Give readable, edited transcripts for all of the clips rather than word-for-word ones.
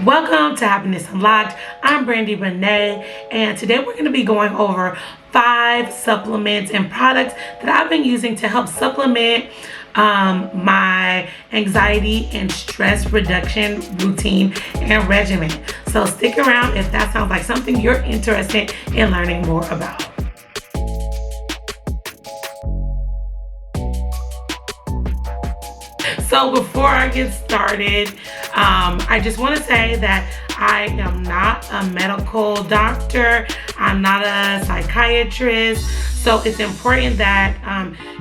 Welcome to Happiness Unlocked. I'm Brandy Renee, and today we're going to be going over 5 supplements and products that I've been using to help supplement my anxiety and stress reduction routine and regimen. So stick around if that sounds like something you're interested in learning more about. So before I get started, I just want to say that I am not a medical doctor. I'm not a psychiatrist. So it's important that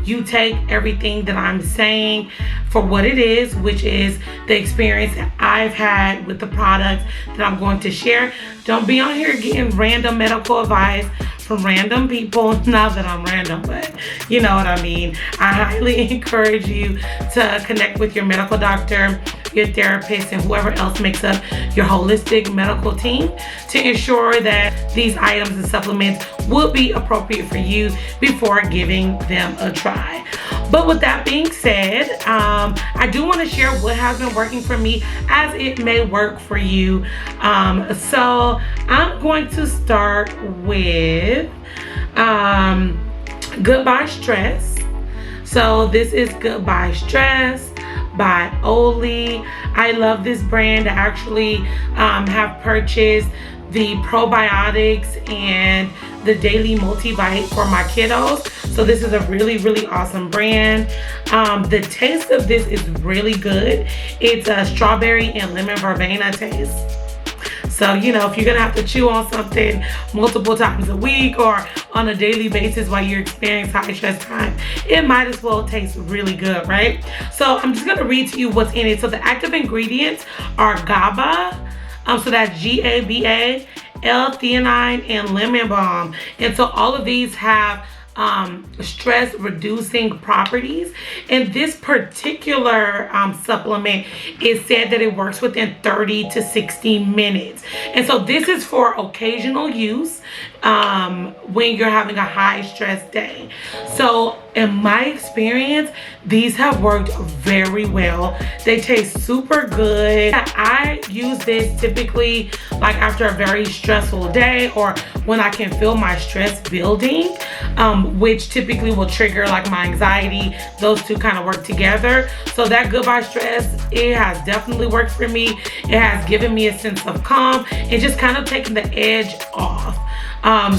you take everything that I'm saying for what it is, which is the experience that I've had with the products that I'm going to share. Don't be on here getting random medical advice from random people. Not that I'm random, but you know what I mean. I highly encourage you to connect with your medical doctor, your therapist, and whoever else makes up your holistic medical team to ensure that these items and supplements will be appropriate for you before giving them a try. But with that being said, I do want to share what has been working for me as it may work for you. So I'm going to start with Goodbye Stress. So this is Goodbye Stress by Oli. I love this brand. I actually have purchased the probiotics and the daily multivite for my kiddos. So this is a really awesome brand. The taste of this is really good. It's a strawberry and lemon verbena taste. So, you know, if you're gonna have to chew on something multiple times a week or on a daily basis while you're experiencing high stress time, it might as well taste really good, right? So I'm just gonna read to you what's in it. So the active ingredients are GABA, so that's GABA, L-theanine, and lemon balm. And so all of these have stress reducing properties, and this particular supplement is said that it works within 30 to 60 minutes. And so this is for occasional use when you're having a high stress day. So in my experience, these have worked very well. They taste super good. I use this typically like after a very stressful day or when I can feel my stress building, which typically will trigger like my anxiety. Those two kind of work together. So that Goodbye Stress, it has definitely worked for me. It has given me a sense of calm and just kind of taken the edge off.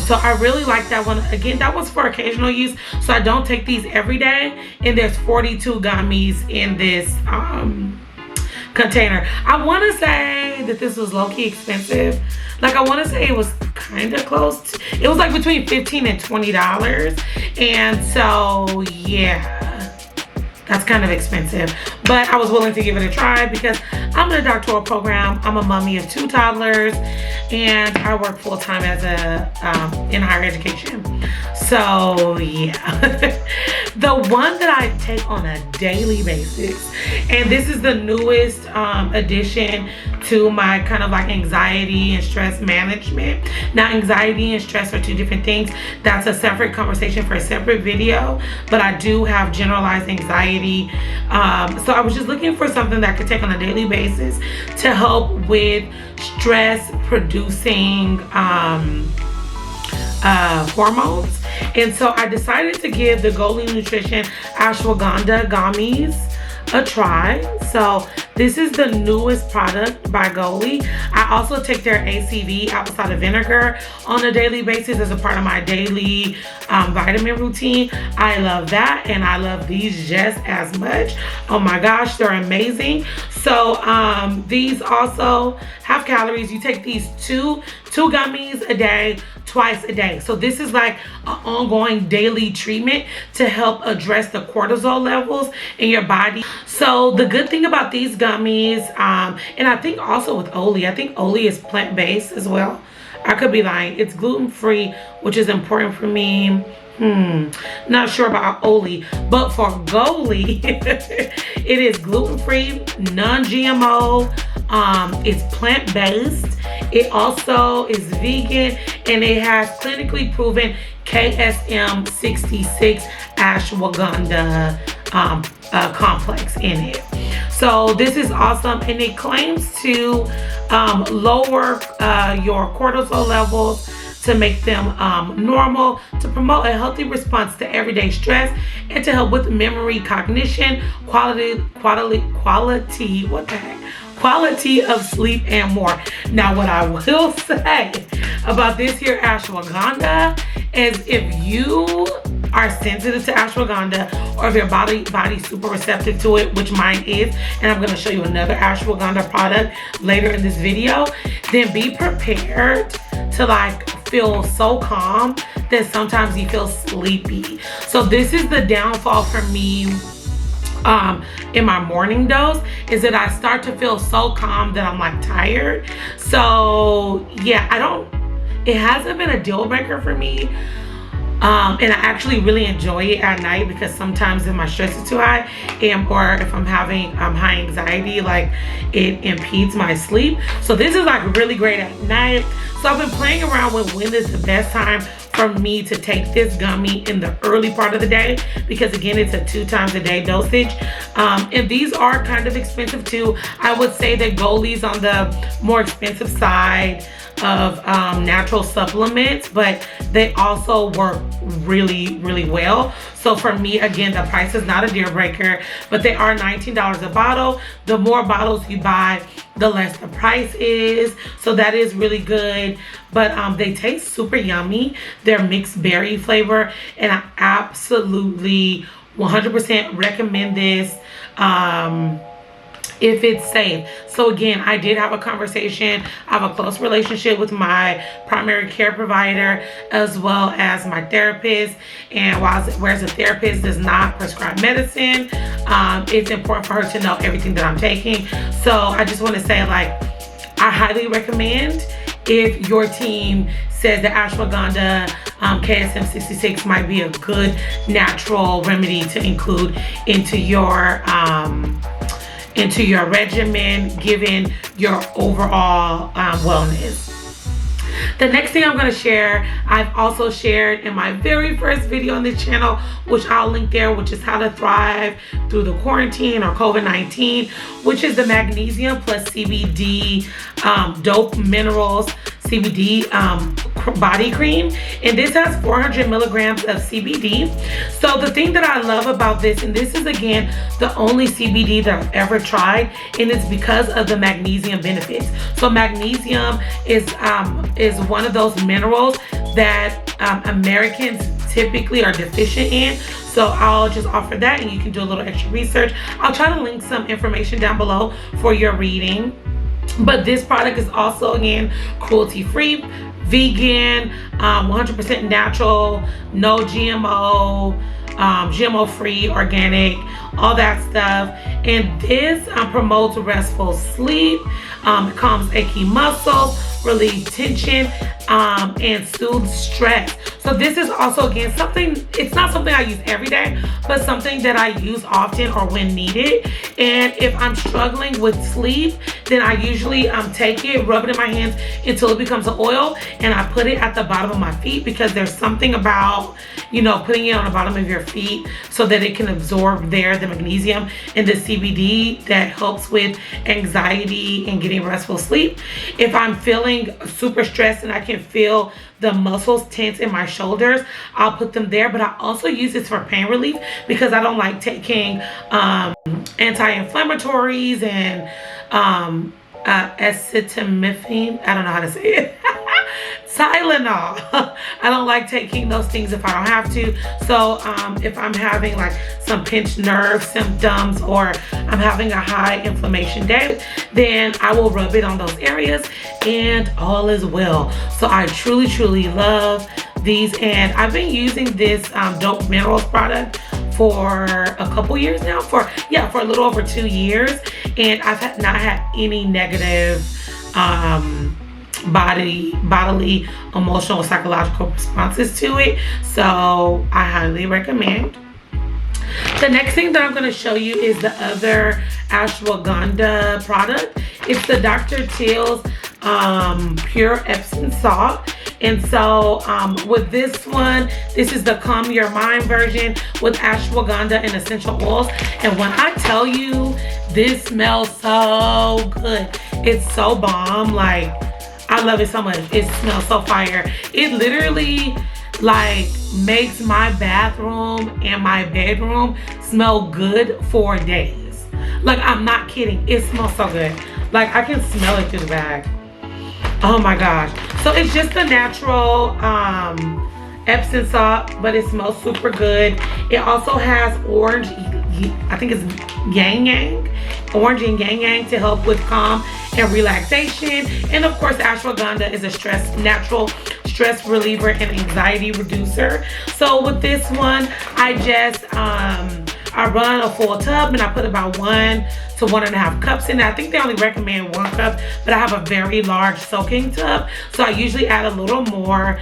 So I really like that one. Again, that one's for occasional use, so I don't take these every day. And there's 42 gummies in this container. I want to say that this was low-key expensive. Like, I want to say it was kind of close to, it was like between $15 and $20. And so yeah, that's kind of expensive, but I was willing to give it a try because I'm in a doctoral program. I'm a mommy of 2 toddlers, and I work full-time as in higher education. So yeah, the one that I take on a daily basis, and this is the newest addition to my kind of like anxiety and stress management. Now, anxiety and stress are 2 different things. That's a separate conversation for a separate video, but I do have generalized anxiety. So I was just looking for something that I could take on a daily basis to help with stress producing hormones. And so I decided to give the Goli Nutrition Ashwagandha gummies a try. So this is the newest product by Goli. I also take their ACV, apple cider vinegar, on a daily basis as a part of my daily vitamin routine. I love that, and I love these just as much. Oh my gosh, they're amazing. So these also have calories. You take these two gummies a day, twice a day. So this is like an ongoing daily treatment to help address the cortisol levels in your body. So the good thing about these gummies, and I think also with Oli, I think Oli is plant-based as well. I could be lying. It's gluten-free, which is important for me. Not sure about Oli, but for Goli, it is gluten-free, non-GMO, it's plant-based, it also is vegan, and it has clinically proven KSM 66 ashwagandha complex in it. So this is awesome, and it claims to lower your cortisol levels, to make them normal, to promote a healthy response to everyday stress, and to help with memory, cognition, quality of sleep, and more. Now, what I will say about this here ashwagandha is, if you are sensitive to ashwagandha, or if your body's super receptive to it, which mine is, and I'm going to show you another ashwagandha product later in this video, then be prepared to like feel so calm that sometimes you feel sleepy. So this is the downfall for me in my morning dose, is that I start to feel so calm that I'm like tired. So yeah, it hasn't been a deal breaker for me. And I actually really enjoy it at night, because sometimes if my stress is too high, or if I'm having high anxiety, like it impedes my sleep. So this is like really great at night. So I've been playing around with when is the best time for me to take this gummy in the early part of the day, because again, it's a 2 times a day dosage. And these are kind of expensive too. I would say that Goli's on the more expensive side of natural supplements, but they also work really, really well. So for me, again, the price is not a deal breaker, but they are $19 a bottle. The more bottles you buy, the less the price is. So that is really good. But they taste super yummy. They're mixed berry flavor, and I absolutely 100% recommend this. If it's safe. So again, I did have a conversation. I have a close relationship with my primary care provider as well as my therapist. And whereas the therapist does not prescribe medicine, it's important for her to know everything that I'm taking. So I just want to say, like, I highly recommend, if your team says that ashwagandha KSM 66 might be a good natural remedy to include into your regimen, given your overall wellness. The next thing I'm going to share, I've also shared in my very first video on this channel, which I'll link there, which is how to thrive through the quarantine or COVID-19, which is the magnesium plus CBD dope minerals CBD body cream, and this has 400 milligrams of CBD. So the thing that I love about this, and this is again the only CBD that I've ever tried, and it's because of the magnesium benefits. So magnesium is one of those minerals that Americans typically are deficient in. So I'll just offer that, and you can do a little extra research. I'll try to link some information down below for your reading. But this product is also, again, cruelty-free, vegan, 100% natural, no GMO, GMO-free, organic, all that stuff. And this promotes restful sleep, calms achy muscles, relieves tension, and soothes stress. So this is also, again, something, it's not something I use every day, but something that I use often or when needed. And if I'm struggling with sleep, then I usually take it, rub it in my hands until it becomes an oil, and I put it at the bottom of my feet, because there's something about, you know, putting it on the bottom of your feet so that it can absorb there the magnesium and the CBD that helps with anxiety and getting restful sleep. If I'm feeling super stressed and I can feel the muscles tense in my shoulders, I'll put them there. But I also use this for pain relief, because I don't like taking anti-inflammatories and acetaminophen. I don't know how to say it. Tylenol. I don't like taking those things if I don't have to. So if I'm having like some pinched nerve symptoms, or I'm having a high inflammation day, then I will rub it on those areas and all is well. So I truly, truly love these, and I've been using this dope minerals product for a couple years now, for a little over 2 years, and I've not had any negative bodily, emotional, psychological responses to it. So I highly recommend. The next thing that I'm going to show you is the other ashwagandha product. It's the Dr. Teal's pure Epsom salt. And so with this one, this is the Calm Your Mind version with ashwagandha and essential oils. And when I tell you This smells so good. It's so bomb. Like, I love it so much. It smells so fire. It literally like makes my bathroom and my bedroom smell good for days. Like, I'm not kidding. It smells so good. Like, I can smell it through the bag. Oh my gosh. So it's just a natural Epsom salt, but it smells super good. It also has orange, I think it's yang yang, orange and yang yang to help with calm and relaxation. And of course, ashwagandha is a natural stress reliever and anxiety reducer. So with this one, I just I run a full tub and I put about 1 to 1.5 cups in it. I think they only recommend 1 cup, but I have a very large soaking tub, so I usually add a little more.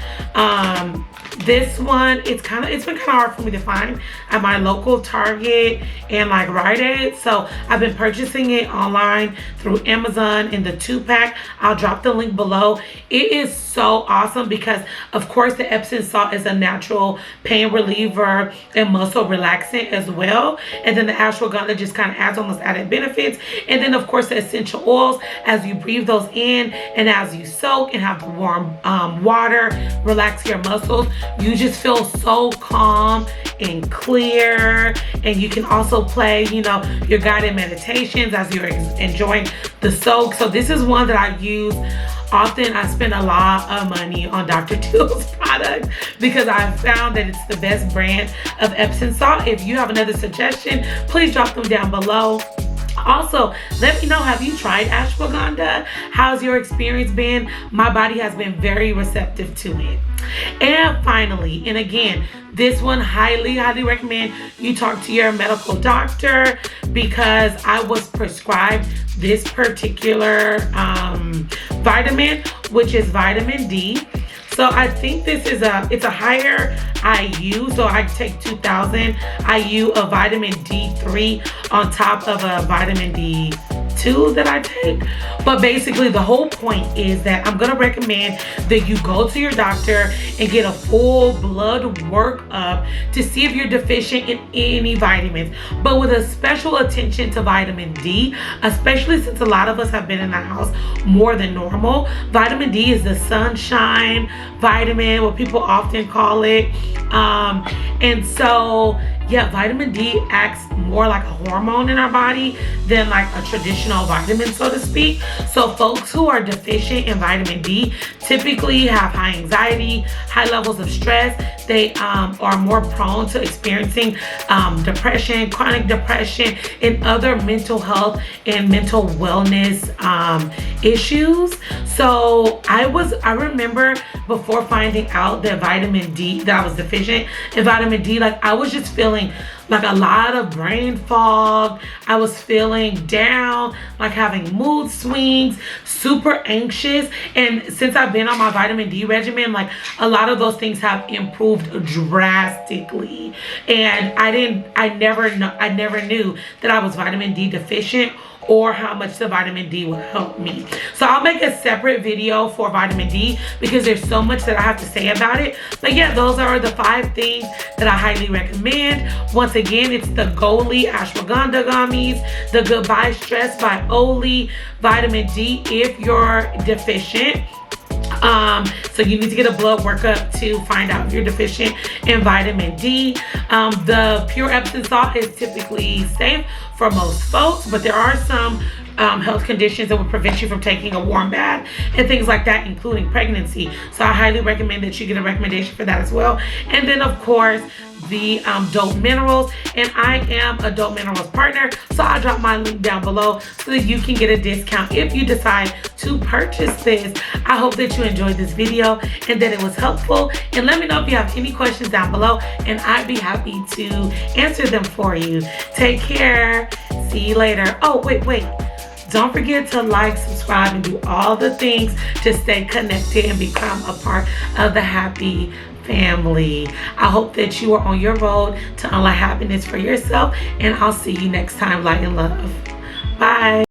This one, it's been kind of hard for me to find at my local Target and like Rite Aid, so I've been purchasing it online through Amazon in the 2-pack. I'll drop the link below. It is so awesome because of course the Epsom salt is a natural pain reliever and muscle relaxant as well, and then the ashwagandha just kind of adds on those added benefits. And then of course the essential oils, as you breathe those in and as you soak and have the warm water relax your muscles, you just feel so calm and clear. And you can also play, you know, your guided meditations as you're enjoying the soak. So this is one that I use often. I spend a lot of money on Dr. Teal's product because I found that it's the best brand of Epsom salt. If you have another suggestion, please drop them down below. Also, let me know, have you tried ashwagandha? How's your experience been? My body has been very receptive to it. And finally, and again, this one highly recommend you talk to your medical doctor, because I was prescribed this particular vitamin, which is vitamin D. So I think this is it's a higher IU, so I take 2,000 IU of vitamin D3 on top of a vitamin D2 that I take. But basically the whole point is that I'm gonna recommend that you go to your doctor and get a full blood workup to see if you're deficient in any vitamins, but with a special attention to vitamin D, especially since a lot of us have been in the house more than normal. Vitamin D is the sunshine vitamin, what people often call it. And so yeah, vitamin D acts more like a hormone in our body than like a traditional vitamin, so to speak. So folks who are deficient in vitamin D typically have high anxiety, high levels of stress. They are more prone to experiencing depression, chronic depression, and other mental health and mental wellness issues. So I remember before finding out that vitamin D, that I was deficient in vitamin D, like I was just feeling like a lot of brain fog. I was feeling down, like having mood swings, super anxious. And since I've been on my vitamin D regimen, like a lot of those things have improved drastically. And I never knew that I was vitamin D deficient or how much the vitamin D will help me. So I'll make a separate video for vitamin D because there's so much that I have to say about it. But yeah, those are the 5 things that I highly recommend. Once again, it's the Goli Ashwagandha Gummies, the Goodbye Stress by Oli, vitamin D if you're deficient. So you need to get a blood workup to find out if you're deficient in vitamin D. The pure Epsom salt is typically safe for most folks, but there are some health conditions that would prevent you from taking a warm bath and things like that, including pregnancy. So I highly recommend that you get a recommendation for that as well. And then of course, the Dope Minerals, and I am a Dope Minerals partner, so I'll drop my link down below so that you can get a discount if you decide to purchase this. I hope that you enjoyed this video and that it was helpful, and let me know if you have any questions down below and I'd be happy to answer them for you. Take care. See you later. Oh, wait. Don't forget to like, subscribe, and do all the things to stay connected and become a part of the happy family. I hope that you are on your road to unlock happiness for yourself, and I'll see you next time. Light and love. Bye.